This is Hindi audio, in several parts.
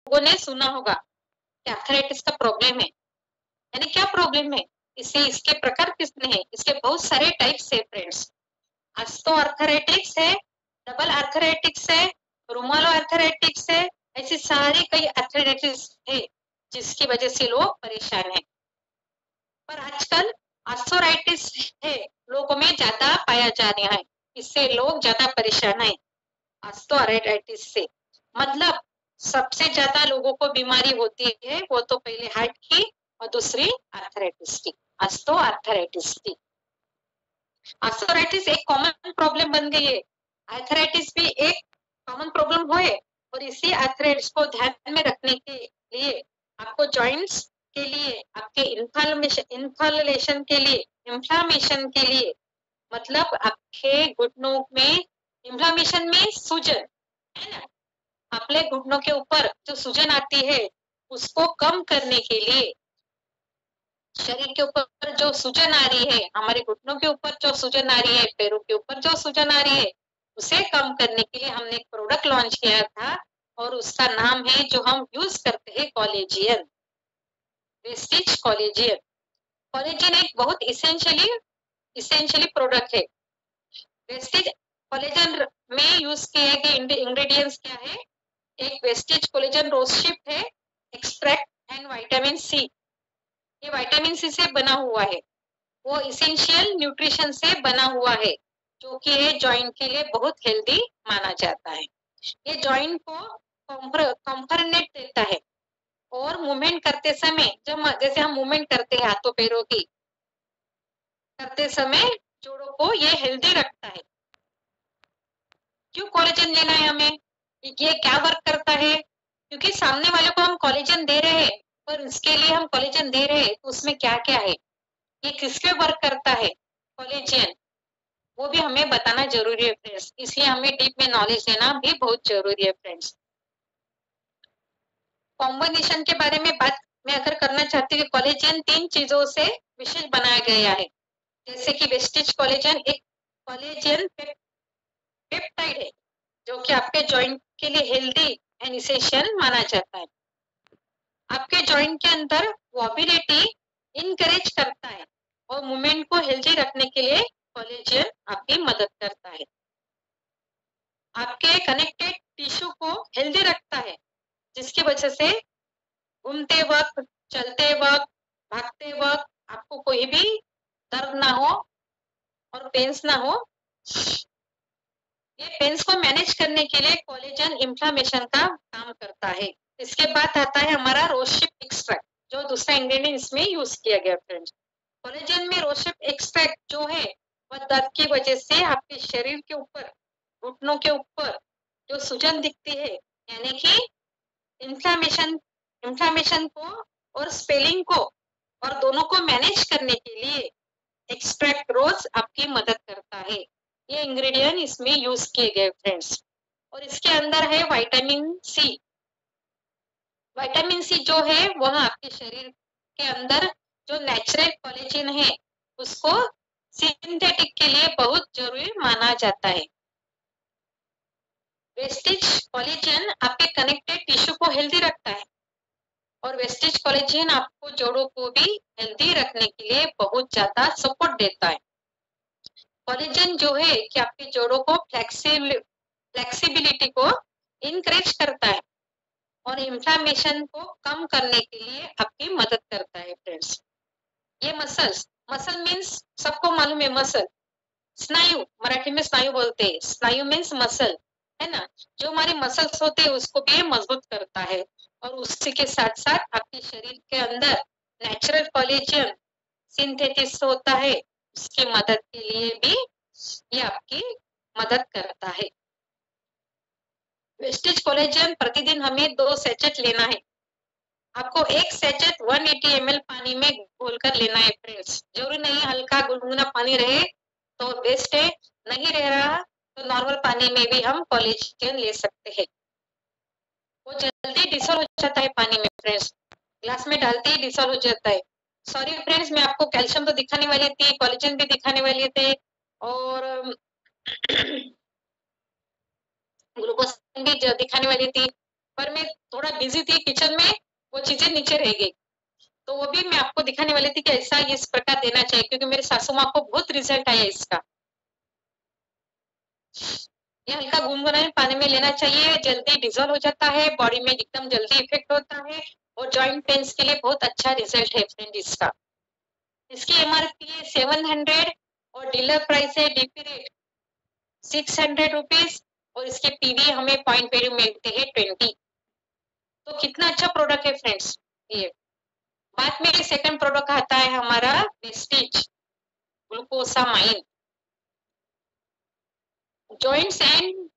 लोगों ने सुना होगा कि आर्थराइटिस का प्रॉब्लम है, यानी क्या प्रॉब्लम है, इसे इसके प्रकार कितने हैं, इसके बहुत सारे टाइप्स है फ्रेंड्स। ऑस्टो आर्थराइटिस है, डबल आर्थराइटिस है, रुमालो आर्थराइटिस है, ऐसी सारी कई आर्थराइटिस है जिसकी वजह से लोग परेशान हैं। पर आजकल आर्थराइटिस है लोगों में ज्यादा पाया जा रहा है, इससे लोग ज्यादा परेशान है ऑस्टियोआर्थराइटिस से। मतलब सबसे ज्यादा लोगों को बीमारी होती है वो तो पहले हार्ट की और दूसरी आर्थराइटिस की, ऑस्टियोआर्थराइटिस की। ऑस्टियोआर्थराइटिस एक कॉमन प्रॉब्लम बन गई है, आर्थराइटिस भी एक कॉमन प्रॉब्लम है। और इसी आर्थराइटिस को ध्यान में रखने के लिए आपको जॉइंट्स के लिए, आपके इन्फ्लेमेशन के लिए मतलब आपके घुटनों में इन्फ्लेमेशन में सूजन है ना, अपने घुटनों के ऊपर जो सूजन आती है उसको कम करने के लिए, शरीर के ऊपर जो सूजन आ रही है, हमारे घुटनों के ऊपर जो सूजन आ रही है, पैरों के ऊपर जो सूजन आ रही है, उसे कम करने के लिए हमने एक प्रोडक्ट लॉन्च किया था और उसका नाम है जो हम यूज करते हैं कॉलेजियन, वेस्टिज कॉलेजियन। कॉलेजियन एक बहुत इसेंशियली प्रोडक्ट है। वेस्टिज कॉलेजन में यूज किए गए इंग्रेडिएंट्स क्या है, एक वेस्टिज कोलेजन रोजशिप है, एक्सट्रैक्ट एंड विटामिन सी। ये विटामिन सी से बना हुआ है, वो इसेंशियल न्यूट्रिशन से बना हुआ है जो कि ये जॉइंट के लिए बहुत हेल्दी माना जाता है। ये जॉइंट को कंफर्नेट देता है और मूवमेंट करते समय, जब जैसे हम मूवमेंट करते हैं हाथों पैरों की करते समय, जोड़ों को ये हेल्दी रखता है। क्यों कोलेजन लेना है हमें, ये क्या वर्क करता है, क्योंकि सामने वाले को हम कोलेजन दे रहे हैं, पर उसके लिए हम कोलेजन दे रहे हैं तो उसमें क्या क्या है, ये किसके वर्क करता है कोलेजन, वो भी हमें बताना जरूरी है फ्रेंड्स। इसलिए हमें डीप में नॉलेज देना भी बहुत जरूरी है फ्रेंड्स। कॉम्बिनेशन के बारे में बात मैं अगर करना चाहती हूँ, कोलेजन 3 चीजों से विशेष बनाया गया है। जैसे कि वेस्टिज कोलेजन एक कोलेजन पेप्टाइड है जो कि आपके जॉइंट के लिए हेल्दी एंड इसेंशियल माना जाता है। आपके जॉइंट के अंदर मोबिलिटी इनकरेज करता है और मूवमेंट को हेल्दी रखने के लिए कोलेजन आपकी मदद करता है। आपके कनेक्टेड टिश्यू को हेल्दी रखता है जिसकी वजह से घूमते वक्त, चलते वक्त, भागते वक्त आपको कोई भी दर्द ना हो और पेन्स ना हो। ये पेन्स को मैनेज करने के लिए कोलेजन इन्फ्लेमेशन का काम करता है। इसके बाद आता है हमारा रोजशिप एक्सट्रैक्ट, जो दूसरा इंग्रेडिएंट इसमें यूज किया गया फ्रेंड्स। कोलेजन में रोजशिप एक्सट्रैक्ट जो है वह दर्द की वजह से आपके शरीर के ऊपर, घुटनों के ऊपर जो सूजन दिखती है, यानी कि इन्फ्लेमेशन को और स्पेलिंग को और दोनों को मैनेज करने के लिए एक्सट्रैक्ट रोज आपकी मदद करता है। ये इंग्रेडिएंट इसमें यूज किए गए फ्रेंड्स। और इसके अंदर है विटामिन सी। विटामिन सी जो है वह आपके शरीर के अंदर जो नेचुरल कोलेजन है उसको सिंथेटिक के लिए बहुत जरूरी माना जाता है। वेस्टिज कोलेजन आपके कनेक्टेड टिश्यू को हेल्दी रखता है और वेस्टिज कोलेजन आपको जोड़ों को भी हेल्दी रखने के लिए बहुत ज्यादा सपोर्ट देता है। कोलेजन जो है कि आपके जोड़ों को फ्लेक्सिबिलिटी को इनकरेज करता है और इन्फ्लेमेशन को कम करने के लिए आपकी मदद करता है फ्रेंड्स। ये मसल मीन्स सबको मालूम है, मसल स्नायु, मराठी में स्नायु बोलते हैं, स्नायु मीन्स मसल है ना। जो हमारे मसल्स होते हैं उसको भी मजबूत करता है और उसी के साथ साथ आपके शरीर के अंदर नेचुरल कोलेजन सिंथेसिस होता है, उसकी मदद के लिए भी ये आपकी मदद करता है। वेस्टिज कोलेजन प्रतिदिन हमें 2 सैचेट लेना है। आपको एक सैचेट 180 ml पानी में घोलकर लेना है फ्रेंड्स। जरूरी नहीं हल्का गुनगुना पानी रहे तो बेस्ट है, नहीं रह रहा तो नॉर्मल पानी में भी हम कोलेजन ले सकते हैं। वो जल्दी डिसॉल्व हो जाता है पानी में फ्रेंड्स, ग्लास में डालते ही डिसॉल्व हो जाता है। सॉरी फ्रेंड्स, मैं आपको कैल्शियम तो दिखाने वाली थी, कोलेजन भी दिखाने वाली थे और ग्लूकोज भी दिखाने वाली थी, पर मैं थोड़ा बिजी थी किचन में, वो चीजें नीचे रह गई। तो वो भी मैं आपको दिखाने वाली थी कि ऐसा इस प्रकार देना चाहिए, क्योंकि मेरे सासू माँ को बहुत रिजल्ट आया इसका। ये हल्का गुनगुना पानी में लेना चाहिए, जल्दी डिजोल्व हो जाता है, बॉडी में एकदम जल्दी इफेक्ट होता है और जॉइंट पेन्स के लिए बहुत अच्छा रिजल्ट है फ्रेंड इसका। इसकी एमआरपी है 700 और डीलर प्राइस है डीपी रेट 600 रुपीज और इसके पीवी हमें पॉइंट वैल्यू मिलते हैं 20। तो कितना अच्छा प्रोडक्ट है फ्रेंड्स ये। बाद में सेकंड प्रोडक्ट आता है हमारा Vestige glucosamine. Joints and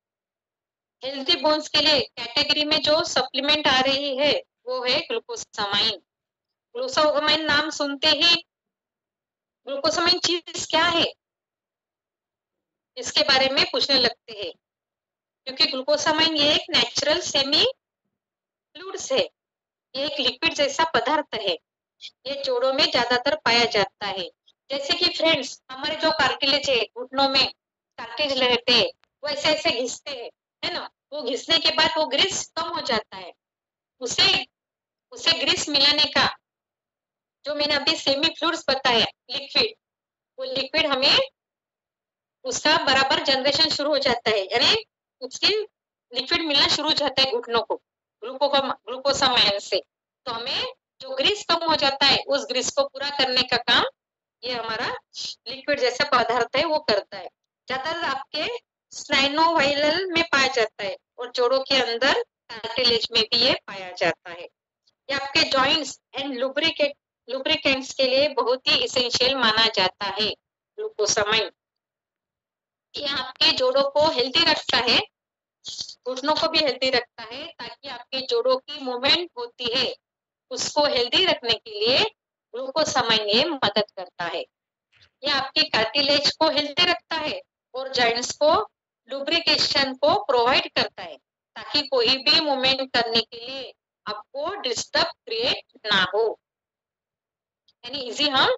healthy bones के लिए कैटेगरी में जो सप्लीमेंट आ रही है वो है ग्लूकोसामाइन। ग्लूकोसामाइन नाम सुनते ही ग्लूकोसामाइन चीज क्या है इसके बारे में पूछने लगते हैं, क्योंकि ग्लूकोसामाइन ये एक नेचुरल सेमी फ्लूइड्स है, ये एक लिक्विड जैसा पदार्थ है, ये जोड़ों में ज्यादातर पाया जाता है। जैसे कि फ्रेंड्स हमारे जो कार्टिलेज है घुटनों में कार्टिलेज रहते हैं वो ऐसे ऐसे घिसते हैं, है ना, वो घिसने के बाद वो ग्रीस कम हो जाता है, उसे उसे ग्रीस मिलाने का जो मैंने अभी सेमी फ्लूइड्स बताया लिक्विड, वो लिक्विड हमें उसका बराबर जनरेशन शुरू हो जाता है, यानी उसकी लिक्विड मिलना शुरू हो जाता है घुटनों को ग्लूकोसामाइन से। तो हमें जो ग्रीस कम हो जाता है उस ग्रीस को पूरा करने का काम ये हमारा लिक्विड जैसा पदार्थ है वो करता है। ज्यादातर आपके स्नाइनोवाइलल में पाया जाता है और जोड़ों के अंदर कार्टिलेज में भी ये पाया जाता है। ये आपके जॉइंट्स एंड लुब्रिकेंट्स के लिए बहुत ही इसेंशियल माना जाता है ग्लूकोसामाइन। ये आपके जोड़ों को हेल्दी रखता है, घुटनों को भी हेल्दी रखता है, ताकि आपके जोड़ों की मूवमेंट होती है उसको हेल्दी रखने के लिए ग्लूकोसामाइन ये मदद करता है। ये आपके कार्टिलेज को हेल्दी रखता है और जॉइंट्स को लुब्रिकेशन को प्रोवाइड करता है, ताकि कोई भी मूवमेंट करने के लिए आपको डिस्टर्ब क्रिएट ना हो, यानी इजी हम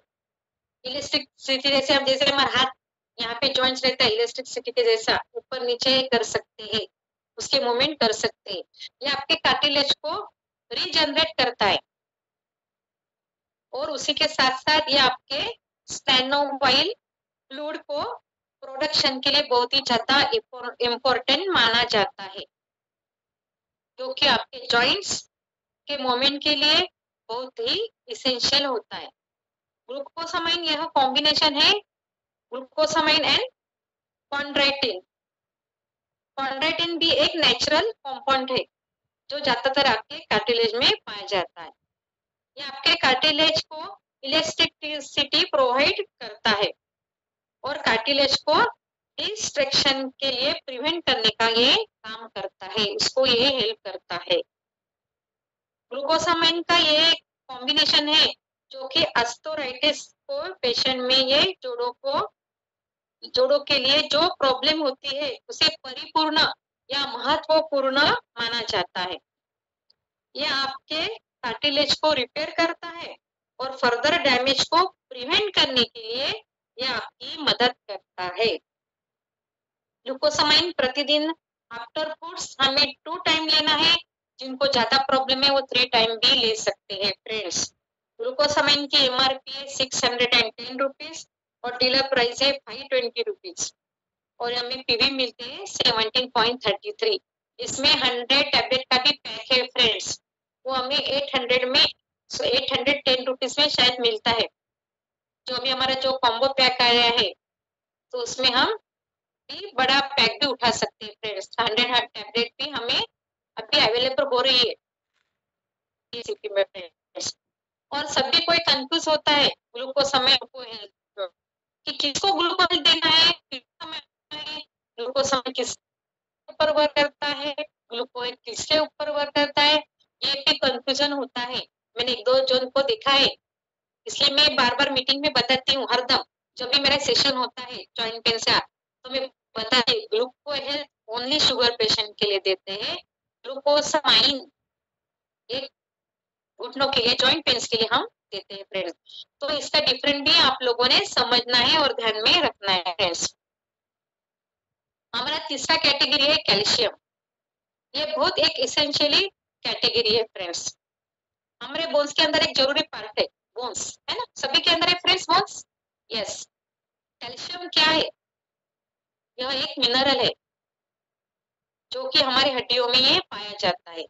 इलास्टिसिटी जैसे हम जैसे हमारा हाथ यहाँ पे जॉइंट्स रहता है इलास्टिसिटी के जैसा ऊपर नीचे कर सकते हैं, उसके मूवमेंट कर सकते हैं। ये आपके कार्टिलेज को रीजनरेट करता है और उसी के साथ साथ ये आपके स्टेनोवाइल फ्लूइड को प्रोडक्शन के लिए बहुत ही ज्यादा इम्पोर्टेंट माना जाता है, क्योंकि आपके जॉइंट्स के मूवमेंट के लिए बहुत ही इसेंशियल होता है। ग्लूकोसामाइन यह कॉम्बिनेशन है ग्लूकोसामाइन एंड कॉन्ड्राइटिन। कॉन्ड्राइटिन भी एक नेचुरल कंपाउंड है जो ज्यादातर आपके कार्टिलेज में पाया जाता है। ये आपके कार्टिलेज को इलास्टिसिटी प्रोवाइड करता है और कार्टिलेज को डिस्ट्रैक्शन के लिए प्रिवेंट करने का ये काम करता है, इसको ये हेल्प करता है। ग्लूकोसामाइन का ये कॉम्बिनेशन है जो कि आर्थराइटिस को पेशेंट में ये जोड़ों के लिए जो प्रॉब्लम होती है उसे परिपूर्ण या महत्वपूर्ण माना जाता है। ये आपके कार्टिलेज को रिपेयर करता है और फर्दर डैमेज को प्रिवेंट करने के लिए ये आपकी मदद करता है। ग्लूकोसामाइन प्रतिदिन आफ्टर फूड्स हमें 2 टाइम लेना है, जिनको ज्यादा प्रॉब्लम है वो 3 टाइम भी ले सकते हैं फ्रेंड्स। ग्लूकोसामाइन की एमआरपी है 610 रुपीज और डीलर प्राइस है 520 रुपीज और हमें पीवी मिलते हैं 17.33। इसमें 100 टैबलेट का भी पैक है फ्रेंड्स, वो हमें 810 रुपीज में शायद मिलता है। जो अभी हमारा जो कॉम्बो पैक आया है तो उसमें हम भी बड़ा पैक भी उठा सकते हैं फ्रेंड्स। 100 टैबलेट भी हमें अभी अवेलेबल हो रही है में फ्रेंड्स। और सभी कोई कंफ्यूज होता है ग्लूकोसामाइन को कि किसको ग्लूकोज देना है, ग्लूकोसामाइन किस ऊपर वर्क करता है, ग्लूकोज किसके ऊपर वर्क करता है, ये भी कंफ्यूजन होता है। मैंने 1-2 जन को देखा है, इसलिए मैं बार बार मीटिंग में बताती हूँ हरदम जब भी मेरा सेशन होता है जॉइंट पेन से तो मैं बताती हूँ ग्लूकोज ओनली शुगर पेशेंट के लिए देते हैं, ग्लूकोसामाइन एक घुटनों के लिए जॉइंट पेन्स के लिए हम देते हैं फ्रेंड्स। तो इसका डिफरेंट भी आप लोगों ने समझना है और ध्यान में रखना है फ्रेंड्स। हमारा तीसरा कैटेगरी है कैल्शियम। ये बहुत एक इसेंशियली कैटेगरी है फ्रेंड्स। हमारे बोन्स के अंदर एक जरूरी पार्ट है बोन्स, है ना, सभी के अंदर है फ्रेंड्स बोन्स। यस, कैल्शियम क्या है? यह एक मिनरल है जो कि हमारी हड्डियों में ये पाया जाता है।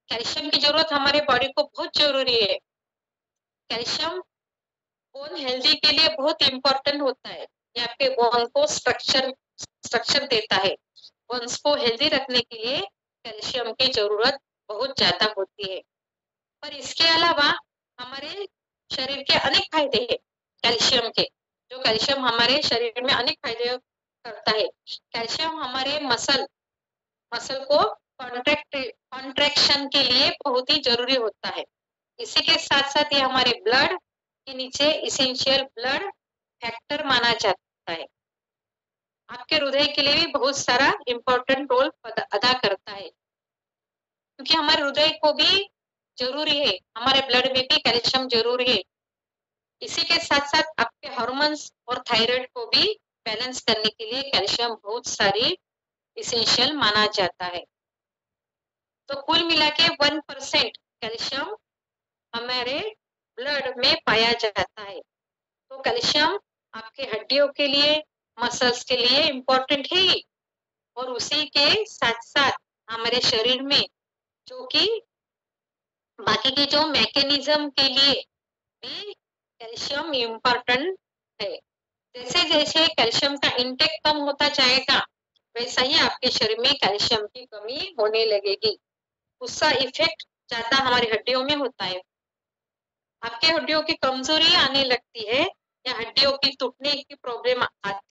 कैल्शियम की जरूरत हमारे बॉडी को बहुत जरूरी है। कैल्शियम बोन हेल्दी के लिए बहुत इंपॉर्टेंट होता है। ये आपके बोन को स्ट्रक्चर देता है। बोन्स को हेल्दी रखने के लिए कैल्शियम की जरूरत बहुत ज्यादा होती है। पर इसके अलावा हमारे शरीर के अनेक फायदे हैं कैल्शियम के। जो कैल्शियम हमारे शरीर में अनेक फायदे करता है। कैल्शियम हमारे मसल को कॉन्ट्रैक्शन के लिए बहुत ही जरूरी होता है। इसी के साथ साथ ये हमारे ब्लड के नीचे इसेंशियल ब्लड फैक्टर माना जाता है। आपके हृदय के लिए भी बहुत सारा इम्पोर्टेंट रोल अदा करता है, क्योंकि हमारे हृदय को भी जरूरी है, हमारे ब्लड में भी कैल्शियम जरूरी है। इसी के साथ साथ आपके हार्मोन्स और थायराइड को भी बैलेंस करने के लिए कैल्शियम बहुत सारी इसेंशियल माना जाता है। तो कुल मिला के 1% कैल्शियम हमारे ब्लड में पाया जाता है। तो कैल्शियम आपके हड्डियों के लिए, मसल्स के लिए इम्पोर्टेंट है ही, और उसी के साथ साथ हमारे शरीर में जो कि बाकी के जो मैकेनिज्म के लिए भी कैल्शियम इम्पोर्टेंट है। जैसे जैसे कैल्शियम का इंटेक कम होता जाएगा वैसा ही आपके शरीर में कैल्शियम की कमी होने लगेगी। उसका इफेक्ट ज्यादा हमारी हड्डियों में होता है। आपके हड्डियों की कमजोरी आने लगती है या हड्डियों की टूटने की प्रॉब्लम आती